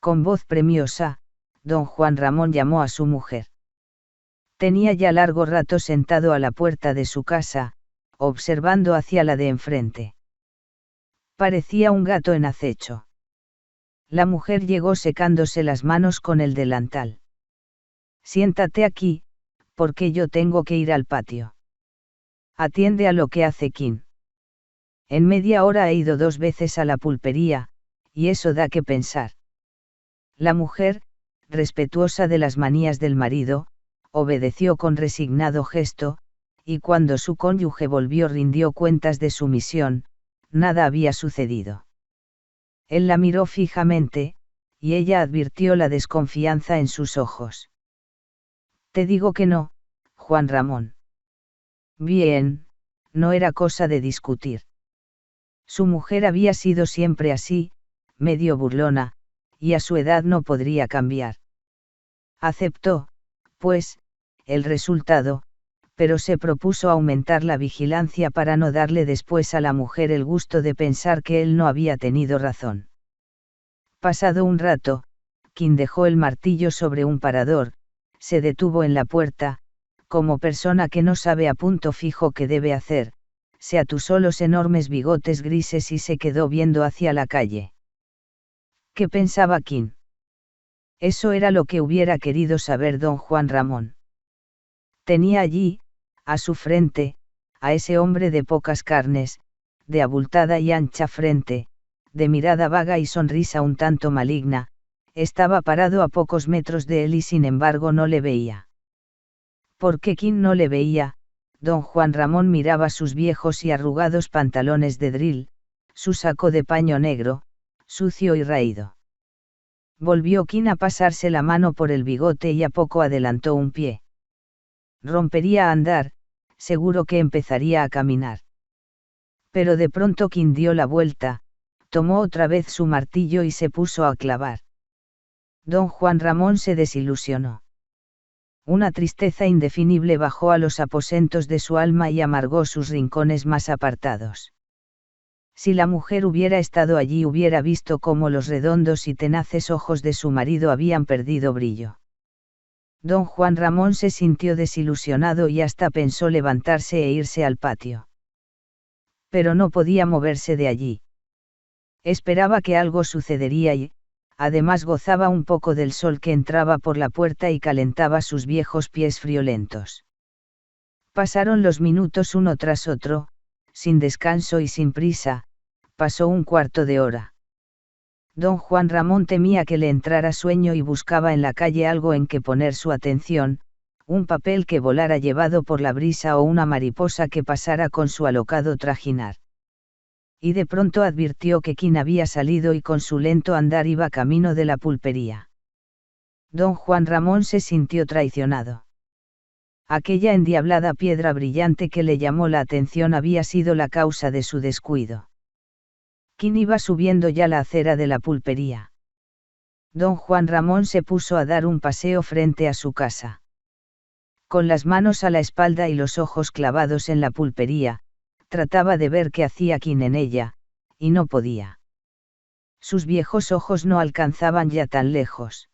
Con voz premiosa, don Juan Ramón llamó a su mujer. Tenía ya largo rato sentado a la puerta de su casa, observando hacia la de enfrente. Parecía un gato en acecho. La mujer llegó secándose las manos con el delantal. Siéntate aquí, porque yo tengo que ir al patio. Atiende a lo que hace Quin. En media hora he ido 2 veces a la pulpería, y eso da que pensar. La mujer, respetuosa de las manías del marido, obedeció con resignado gesto, y cuando su cónyuge volvió rindió cuentas de su misión, nada había sucedido. Él la miró fijamente, y ella advirtió la desconfianza en sus ojos. Te digo que no, Juan Ramón. Bien, no era cosa de discutir. Su mujer había sido siempre así, medio burlona, y a su edad no podría cambiar. Aceptó, pues, el resultado, pero se propuso aumentar la vigilancia para no darle después a la mujer el gusto de pensar que él no había tenido razón. Pasado un rato, Quin dejó el martillo sobre un parador, se detuvo en la puerta, como persona que no sabe a punto fijo qué debe hacer, se atusó los enormes bigotes grises y se quedó viendo hacia la calle. ¿Qué pensaba Quin? Eso era lo que hubiera querido saber don Juan Ramón. Tenía allí, a su frente, a ese hombre de pocas carnes, de abultada y ancha frente, de mirada vaga y sonrisa un tanto maligna, estaba parado a pocos metros de él y sin embargo no le veía. ¿Por qué Quin no le veía? Don Juan Ramón miraba sus viejos y arrugados pantalones de dril, su saco de paño negro, sucio y raído. Volvió Quin a pasarse la mano por el bigote y a poco adelantó un pie. Rompería a andar, seguro que empezaría a caminar. Pero de pronto Quin dio la vuelta, tomó otra vez su martillo y se puso a clavar. Don Juan Ramón se desilusionó. Una tristeza indefinible bajó a los aposentos de su alma y amargó sus rincones más apartados. Si la mujer hubiera estado allí hubiera visto cómo los redondos y tenaces ojos de su marido habían perdido brillo. Don Juan Ramón se sintió desilusionado y hasta pensó levantarse e irse al patio. Pero no podía moverse de allí. Esperaba que algo sucedería y, además gozaba un poco del sol que entraba por la puerta y calentaba sus viejos pies friolentos. Pasaron los minutos uno tras otro, sin descanso y sin prisa, pasó un cuarto de hora. Don Juan Ramón temía que le entrara sueño y buscaba en la calle algo en que poner su atención, un papel que volara llevado por la brisa o una mariposa que pasara con su alocado trajinar. Y de pronto advirtió que Quin había salido y con su lento andar iba camino de la pulpería. Don Juan Ramón se sintió traicionado. Aquella endiablada piedra brillante que le llamó la atención había sido la causa de su descuido. Quin iba subiendo ya la acera de la pulpería. Don Juan Ramón se puso a dar un paseo frente a su casa. Con las manos a la espalda y los ojos clavados en la pulpería, trataba de ver qué hacía Quin en ella, y no podía. Sus viejos ojos no alcanzaban ya tan lejos.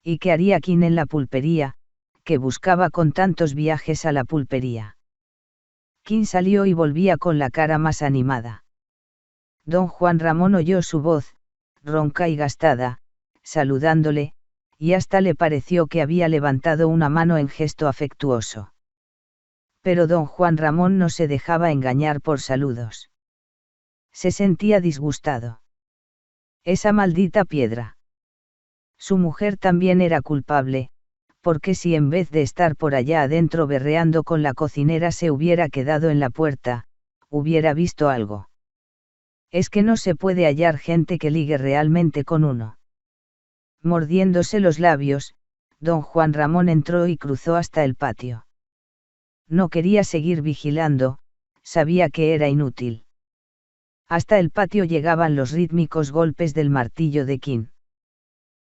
¿Y qué haría Quin en la pulpería, que buscaba con tantos viajes a la pulpería? Quin salió y volvía con la cara más animada. Don Juan Ramón oyó su voz, ronca y gastada, saludándole, y hasta le pareció que había levantado una mano en gesto afectuoso. Pero don Juan Ramón no se dejaba engañar por saludos. Se sentía disgustado. Esa maldita piedra. Su mujer también era culpable, porque si en vez de estar por allá adentro berreando con la cocinera se hubiera quedado en la puerta, hubiera visto algo. Es que no se puede hallar gente que ligue realmente con uno. Mordiéndose los labios, don Juan Ramón entró y cruzó hasta el patio. No quería seguir vigilando, sabía que era inútil. Hasta el patio llegaban los rítmicos golpes del martillo de Quin.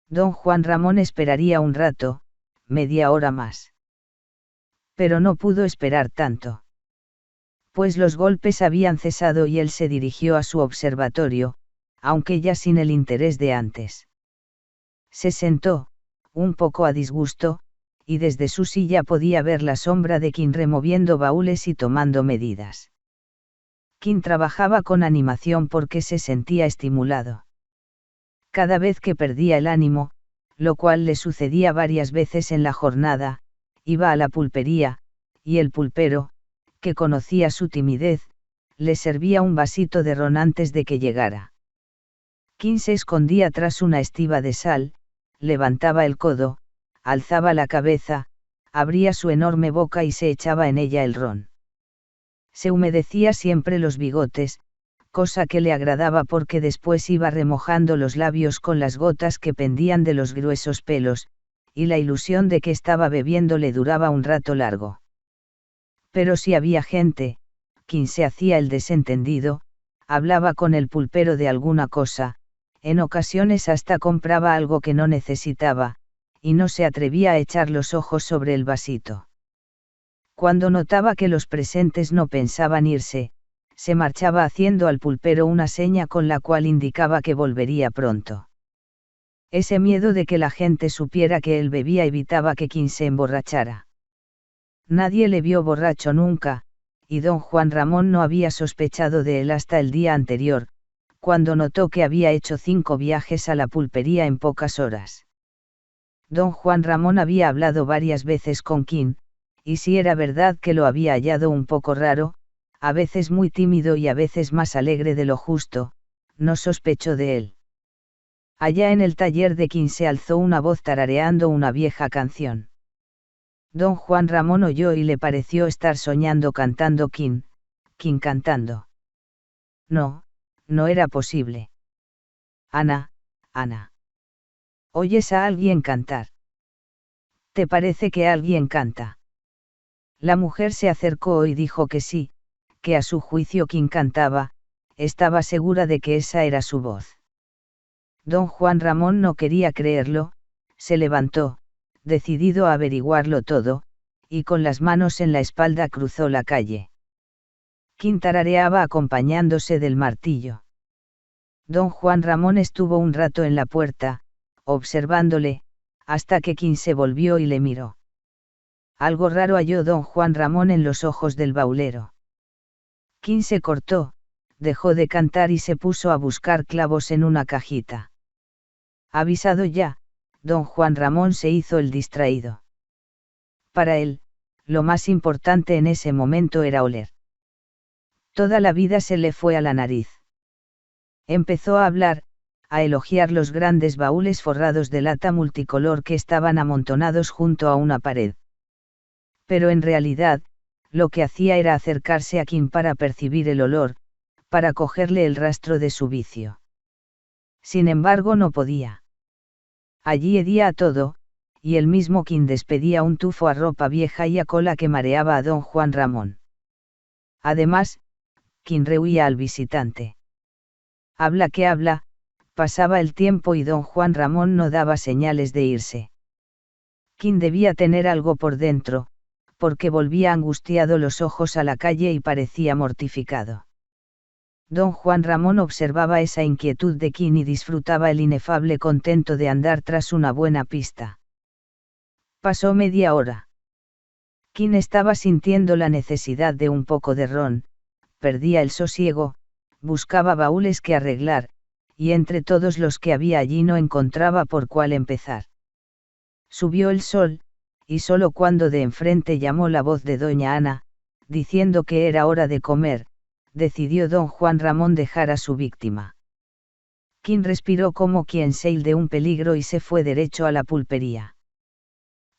Don Juan Ramón esperaría un rato, media hora más. Pero no pudo esperar tanto. Pues los golpes habían cesado y él se dirigió a su observatorio, aunque ya sin el interés de antes. Se sentó, un poco a disgusto, y desde su silla podía ver la sombra de Kim removiendo baúles y tomando medidas. Kim trabajaba con animación porque se sentía estimulado. Cada vez que perdía el ánimo, lo cual le sucedía varias veces en la jornada, iba a la pulpería, y el pulpero, que conocía su timidez, le servía un vasito de ron antes de que llegara. Kim se escondía tras una estiba de sal, levantaba el codo, alzaba la cabeza, abría su enorme boca y se echaba en ella el ron. Se humedecía siempre los bigotes, cosa que le agradaba porque después iba remojando los labios con las gotas que pendían de los gruesos pelos, y la ilusión de que estaba bebiendo le duraba un rato largo. Pero si había gente, quien se hacía el desentendido, hablaba con el pulpero de alguna cosa, en ocasiones hasta compraba algo que no necesitaba, y no se atrevía a echar los ojos sobre el vasito. Cuando notaba que los presentes no pensaban irse, se marchaba haciendo al pulpero una seña con la cual indicaba que volvería pronto. Ese miedo de que la gente supiera que él bebía evitaba que Kim se emborrachara. Nadie le vio borracho nunca, y don Juan Ramón no había sospechado de él hasta el día anterior, cuando notó que había hecho 5 viajes a la pulpería en pocas horas. Don Juan Ramón había hablado varias veces con Kim, y si era verdad que lo había hallado un poco raro, a veces muy tímido y a veces más alegre de lo justo, no sospechó de él. Allá en el taller de Kim se alzó una voz tarareando una vieja canción. Don Juan Ramón oyó y le pareció estar soñando cantando Kim cantando. No, no era posible. Ana, Ana. ¿Oyes a alguien cantar? ¿Te parece que alguien canta? La mujer se acercó y dijo que sí, que a su juicio Kim cantaba, estaba segura de que esa era su voz. Don Juan Ramón no quería creerlo, se levantó, decidido a averiguarlo todo, y con las manos en la espalda cruzó la calle. Kim tarareaba acompañándose del martillo. Don Juan Ramón estuvo un rato en la puerta, observándole, hasta que Kim se volvió y le miró. Algo raro halló don Juan Ramón en los ojos del baulero. Kim se cortó, dejó de cantar y se puso a buscar clavos en una cajita. Avisado ya, don Juan Ramón se hizo el distraído. Para él, lo más importante en ese momento era oler. Toda la vida se le fue a la nariz. Empezó a hablar, a elogiar los grandes baúles forrados de lata multicolor que estaban amontonados junto a una pared. Pero en realidad, lo que hacía era acercarse a Kim para percibir el olor, para cogerle el rastro de su vicio. Sin embargo no podía. Allí hedía a todo, y el mismo Kim despedía un tufo a ropa vieja y a cola que mareaba a don Juan Ramón. Además, Kim rehuía al visitante. Habla que habla, pasaba el tiempo y don Juan Ramón no daba señales de irse. Kim debía tener algo por dentro, porque volvía angustiado los ojos a la calle y parecía mortificado. Don Juan Ramón observaba esa inquietud de Kim y disfrutaba el inefable contento de andar tras una buena pista. Pasó media hora. Kim estaba sintiendo la necesidad de un poco de ron, perdía el sosiego, buscaba baúles que arreglar, y entre todos los que había allí no encontraba por cuál empezar. Subió el sol, y solo cuando de enfrente llamó la voz de doña Ana, diciendo que era hora de comer, decidió don Juan Ramón dejar a su víctima. Kim respiró como quien se de un peligro y se fue derecho a la pulpería.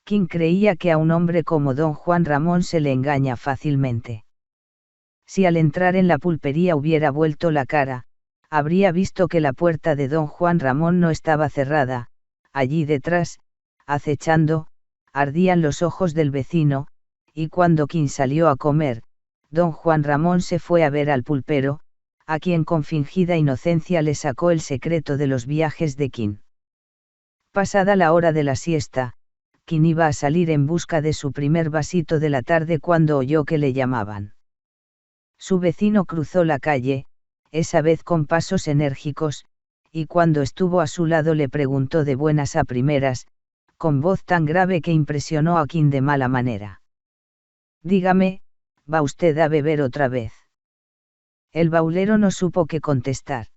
Kim creía que a un hombre como don Juan Ramón se le engaña fácilmente. Si al entrar en la pulpería hubiera vuelto la cara, habría visto que la puerta de don Juan Ramón no estaba cerrada, allí detrás, acechando, ardían los ojos del vecino, y cuando Kim salió a comer, don Juan Ramón se fue a ver al pulpero, a quien con fingida inocencia le sacó el secreto de los viajes de Kim. Pasada la hora de la siesta, Kim iba a salir en busca de su primer vasito de la tarde cuando oyó que le llamaban. Su vecino cruzó la calle, esa vez con pasos enérgicos, y cuando estuvo a su lado le preguntó de buenas a primeras, con voz tan grave que impresionó a Kim de mala manera. Dígame, ¿va usted a beber otra vez? El baulero no supo qué contestar.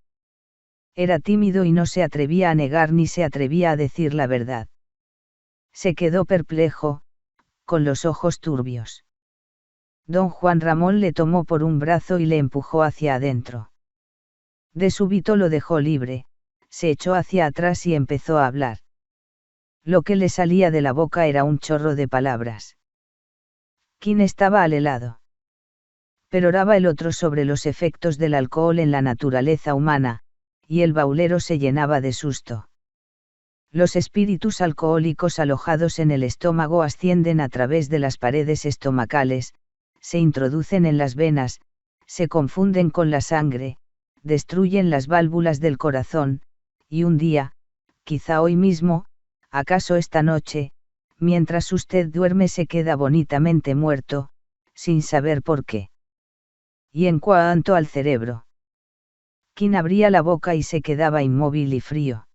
Era tímido y no se atrevía a negar ni se atrevía a decir la verdad. Se quedó perplejo, con los ojos turbios. Don Juan Ramón le tomó por un brazo y le empujó hacia adentro. De súbito lo dejó libre, se echó hacia atrás y empezó a hablar. Lo que le salía de la boca era un chorro de palabras. Kim estaba al helado. Peroraba el otro sobre los efectos del alcohol en la naturaleza humana, y el baulero se llenaba de susto. Los espíritus alcohólicos alojados en el estómago ascienden a través de las paredes estomacales, se introducen en las venas, se confunden con la sangre, destruyen las válvulas del corazón, y un día, quizá hoy mismo, acaso esta noche, mientras usted duerme se queda bonitamente muerto, sin saber por qué. Y en cuanto al cerebro. Kim abría la boca y se quedaba inmóvil y frío.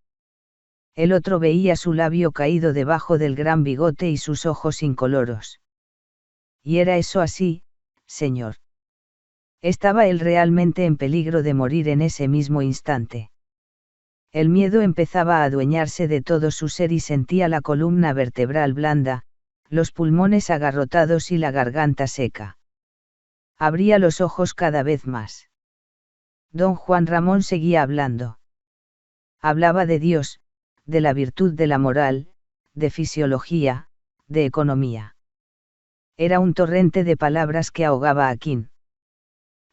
El otro veía su labio caído debajo del gran bigote y sus ojos incoloros. Y era eso así, señor. ¿Estaba él realmente en peligro de morir en ese mismo instante? El miedo empezaba a adueñarse de todo su ser y sentía la columna vertebral blanda, los pulmones agarrotados y la garganta seca. Abría los ojos cada vez más. Don Juan Ramón seguía hablando. Hablaba de Dios, de la virtud de la moral, de fisiología, de economía. Era un torrente de palabras que ahogaba a Kim.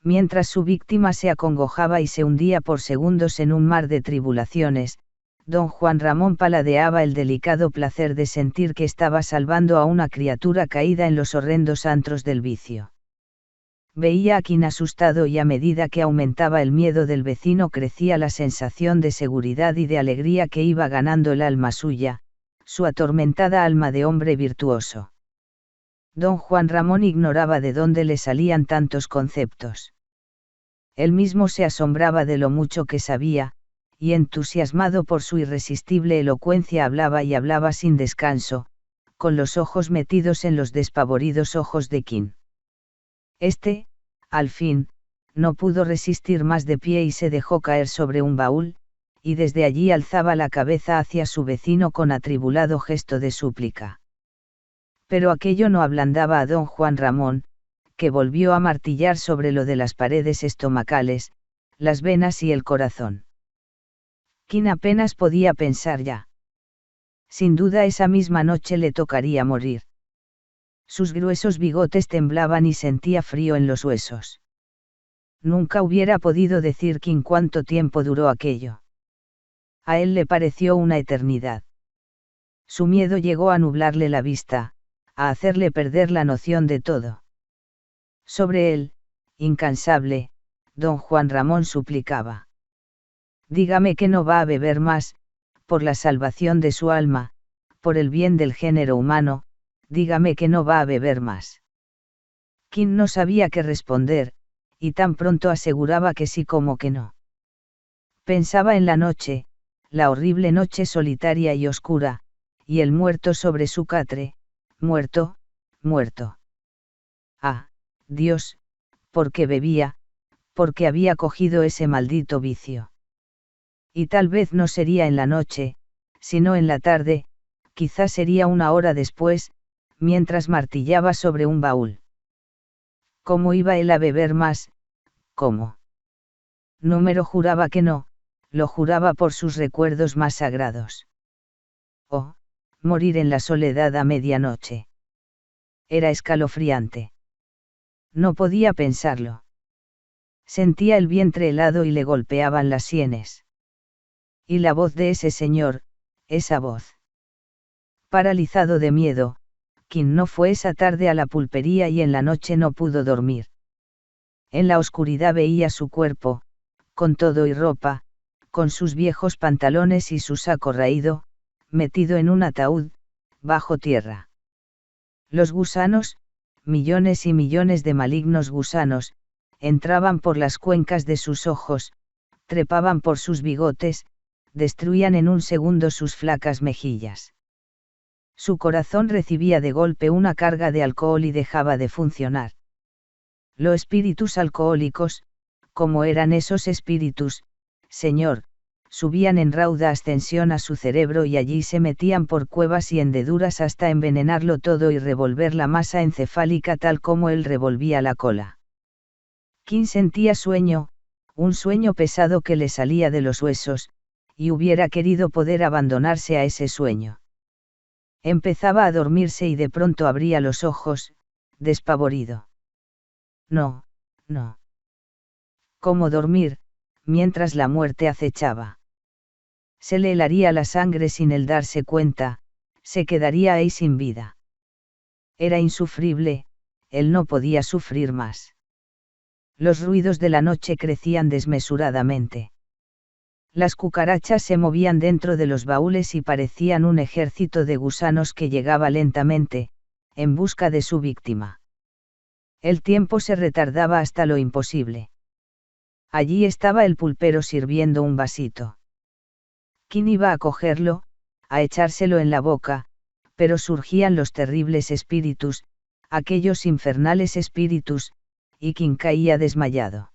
Mientras su víctima se acongojaba y se hundía por segundos en un mar de tribulaciones, don Juan Ramón paladeaba el delicado placer de sentir que estaba salvando a una criatura caída en los horrendos antros del vicio. Veía a Kim asustado y a medida que aumentaba el miedo del vecino crecía la sensación de seguridad y de alegría que iba ganando el alma suya, su atormentada alma de hombre virtuoso. Don Juan Ramón ignoraba de dónde le salían tantos conceptos. Él mismo se asombraba de lo mucho que sabía, y entusiasmado por su irresistible elocuencia hablaba y hablaba sin descanso, con los ojos metidos en los despavoridos ojos de Kim. Al fin, no pudo resistir más de pie y se dejó caer sobre un baúl, y desde allí alzaba la cabeza hacia su vecino con atribulado gesto de súplica. Pero aquello no ablandaba a don Juan Ramón, que volvió a martillar sobre lo de las paredes estomacales, las venas y el corazón. Kim apenas podía pensar ya. Sin duda esa misma noche le tocaría morir. Sus gruesos bigotes temblaban y sentía frío en los huesos. Nunca hubiera podido decir Kim cuánto tiempo duró aquello. A él le pareció una eternidad. Su miedo llegó a nublarle la vista, a hacerle perder la noción de todo. Sobre él, incansable, don Juan Ramón suplicaba. Dígame que no va a beber más, por la salvación de su alma, por el bien del género humano, dígame que no va a beber más. Kim no sabía qué responder, y tan pronto aseguraba que sí como que no. Pensaba en la noche, la horrible noche solitaria y oscura, y el muerto sobre su catre, muerto, muerto. Ah, Dios, ¿por qué bebía? ¿Por qué había cogido ese maldito vicio? Y tal vez no sería en la noche, sino en la tarde, quizá sería una hora después, mientras martillaba sobre un baúl. ¿Cómo iba él a beber más? ¿Cómo? Número juraba que no, lo juraba por sus recuerdos más sagrados. Oh, morir en la soledad a medianoche. Era escalofriante. No podía pensarlo. Sentía el vientre helado y le golpeaban las sienes. Y la voz de ese señor, esa voz. Paralizado de miedo, Kim no fue esa tarde a la pulpería y en la noche no pudo dormir. En la oscuridad veía su cuerpo, con todo y ropa, con sus viejos pantalones y su saco raído, metido en un ataúd, bajo tierra. Los gusanos, millones y millones de malignos gusanos, entraban por las cuencas de sus ojos, trepaban por sus bigotes, destruían en un segundo sus flacas mejillas. Su corazón recibía de golpe una carga de alcohol y dejaba de funcionar. Los espíritus alcohólicos, como eran esos espíritus, señor, subían en rauda ascensión a su cerebro y allí se metían por cuevas y hendeduras hasta envenenarlo todo y revolver la masa encefálica tal como él revolvía la cola. Kim sentía sueño, un sueño pesado que le salía de los huesos, y hubiera querido poder abandonarse a ese sueño. Empezaba a dormirse y de pronto abría los ojos, despavorido. No, no. ¿Cómo dormir, mientras la muerte acechaba? Se le helaría la sangre sin él darse cuenta, se quedaría ahí sin vida. Era insufrible, él no podía sufrir más. Los ruidos de la noche crecían desmesuradamente. Las cucarachas se movían dentro de los baúles y parecían un ejército de gusanos que llegaba lentamente, en busca de su víctima. El tiempo se retardaba hasta lo imposible. Allí estaba el pulpero sirviendo un vasito. Kim iba a cogerlo, a echárselo en la boca, pero surgían los terribles espíritus, aquellos infernales espíritus, y Kim caía desmayado.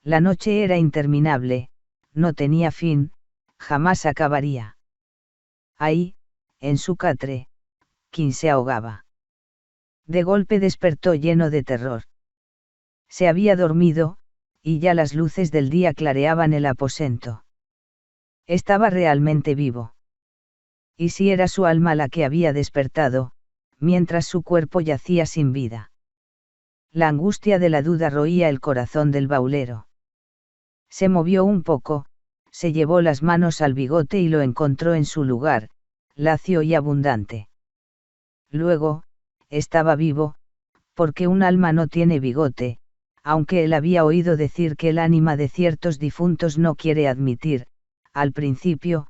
La noche era interminable, no tenía fin, jamás acabaría. Ahí, en su catre, Kim se ahogaba. De golpe despertó lleno de terror. Se había dormido, y ya las luces del día clareaban el aposento. Estaba realmente vivo. ¿Y si era su alma la que había despertado, mientras su cuerpo yacía sin vida? La angustia de la duda roía el corazón del baulero. Se movió un poco, se llevó las manos al bigote y lo encontró en su lugar, lacio y abundante. Luego, estaba vivo, porque un alma no tiene bigote, aunque él había oído decir que el ánima de ciertos difuntos no quiere admitir, al principio,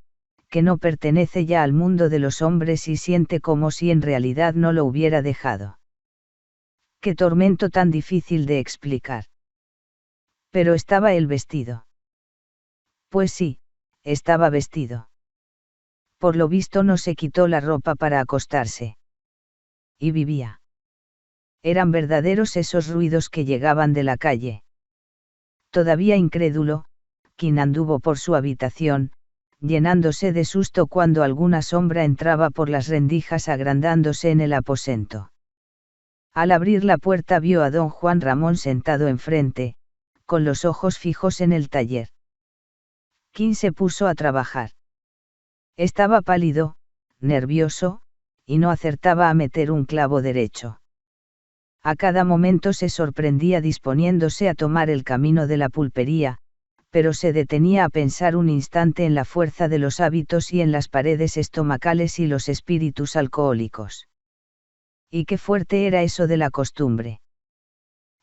que no pertenece ya al mundo de los hombres y siente como si en realidad no lo hubiera dejado. Qué tormento tan difícil de explicar. Pero estaba él vestido. Pues sí, estaba vestido. Por lo visto no se quitó la ropa para acostarse. Y vivía. Eran verdaderos esos ruidos que llegaban de la calle. Todavía incrédulo, Kim anduvo por su habitación, llenándose de susto cuando alguna sombra entraba por las rendijas agrandándose en el aposento. Al abrir la puerta vio a don Juan Ramón sentado enfrente, con los ojos fijos en el taller. Kim se puso a trabajar. Estaba pálido, nervioso, y no acertaba a meter un clavo derecho. A cada momento se sorprendía disponiéndose a tomar el camino de la pulpería, pero se detenía a pensar un instante en la fuerza de los hábitos y en las paredes estomacales y los espíritus alcohólicos. Y qué fuerte era eso de la costumbre.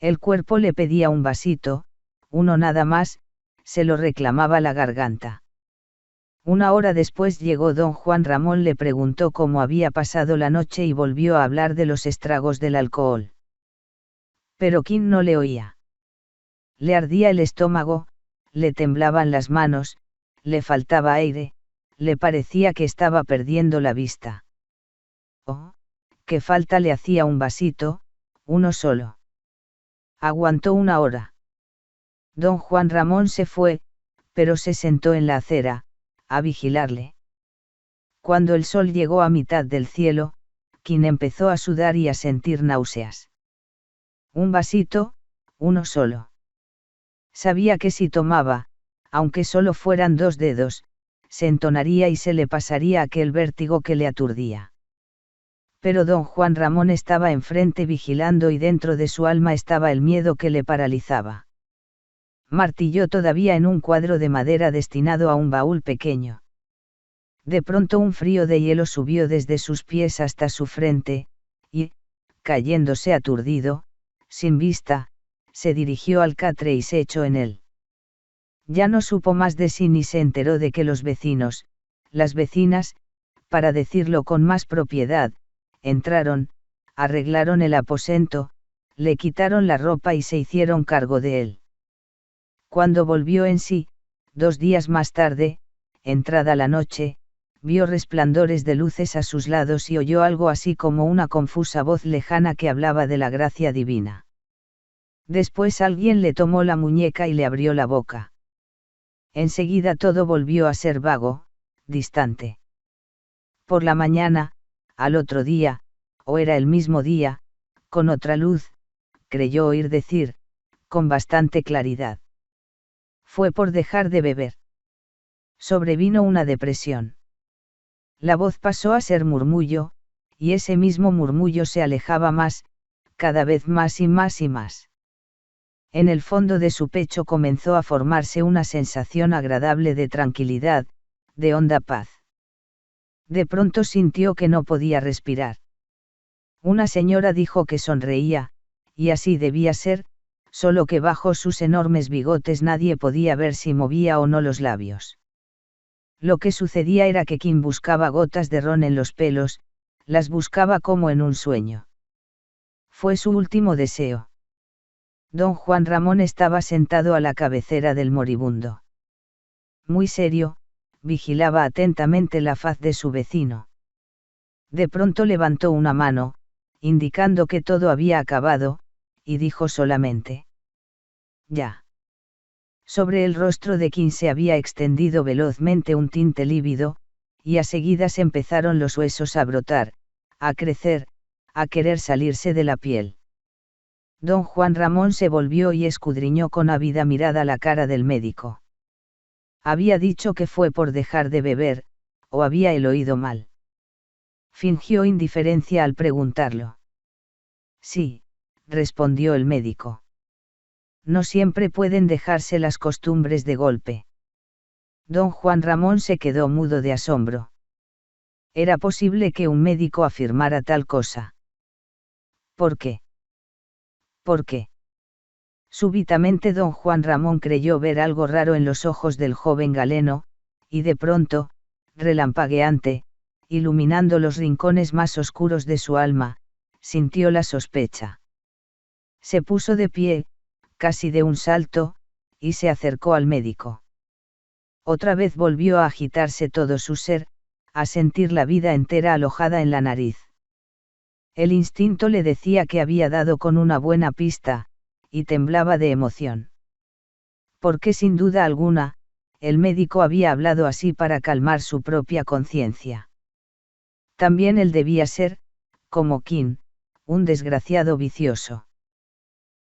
El cuerpo le pedía un vasito, uno nada más, se lo reclamaba la garganta. Una hora después llegó don Juan Ramón, le preguntó cómo había pasado la noche y volvió a hablar de los estragos del alcohol. Pero Kim no le oía. Le ardía el estómago, le temblaban las manos, le faltaba aire, le parecía que estaba perdiendo la vista. Oh, qué falta le hacía un vasito, uno solo. Aguantó una hora. Don Juan Ramón se fue, pero se sentó en la acera, a vigilarle. Cuando el sol llegó a mitad del cielo, Kim empezó a sudar y a sentir náuseas. Un vasito, uno solo. Sabía que si tomaba, aunque solo fueran 2 dedos, se entonaría y se le pasaría aquel vértigo que le aturdía. Pero don Juan Ramón estaba enfrente vigilando y dentro de su alma estaba el miedo que le paralizaba. Martilló todavía en un cuadro de madera destinado a un baúl pequeño. De pronto un frío de hielo subió desde sus pies hasta su frente, y, cayéndose aturdido, sin vista, se dirigió al catre y se echó en él. Ya no supo más de sí ni se enteró de que los vecinos, las vecinas, para decirlo con más propiedad, entraron, arreglaron el aposento, le quitaron la ropa y se hicieron cargo de él. Cuando volvió en sí, 2 días más tarde, entrada la noche, vio resplandores de luces a sus lados y oyó algo así como una confusa voz lejana que hablaba de la gracia divina. Después alguien le tomó la muñeca y le abrió la boca. Enseguida todo volvió a ser vago, distante. Por la mañana, al otro día, o era el mismo día, con otra luz, creyó oír decir, con bastante claridad. Fue por dejar de beber. Sobrevino una depresión. La voz pasó a ser murmullo, y ese mismo murmullo se alejaba más, cada vez más y más y más. En el fondo de su pecho comenzó a formarse una sensación agradable de tranquilidad, de honda paz. De pronto sintió que no podía respirar. Una señora dijo que sonreía, y así debía ser, solo que bajo sus enormes bigotes nadie podía ver si movía o no los labios. Lo que sucedía era que Kim buscaba gotas de ron en los pelos, las buscaba como en un sueño. Fue su último deseo. Don Juan Ramón estaba sentado a la cabecera del moribundo. Muy serio, vigilaba atentamente la faz de su vecino. De pronto levantó una mano, indicando que todo había acabado, y dijo solamente: «Ya». Sobre el rostro de Kim se había extendido velozmente un tinte lívido, y a seguidas empezaron los huesos a brotar, a crecer, a querer salirse de la piel. Don Juan Ramón se volvió y escudriñó con ávida mirada la cara del médico. Había dicho que fue por dejar de beber, o había él oído mal. Fingió indiferencia al preguntarlo. Sí, respondió el médico. No siempre pueden dejarse las costumbres de golpe. Don Juan Ramón se quedó mudo de asombro. ¿Era posible que un médico afirmara tal cosa? ¿Por qué? ¿Por qué? Súbitamente don Juan Ramón creyó ver algo raro en los ojos del joven galeno, y de pronto, relampagueante, iluminando los rincones más oscuros de su alma, sintió la sospecha. Se puso de pie, casi de un salto, y se acercó al médico. Otra vez volvió a agitarse todo su ser, a sentir la vida entera alojada en la nariz. El instinto le decía que había dado con una buena pista, y temblaba de emoción. Porque sin duda alguna, el médico había hablado así para calmar su propia conciencia. También él debía ser, como Kim, un desgraciado vicioso.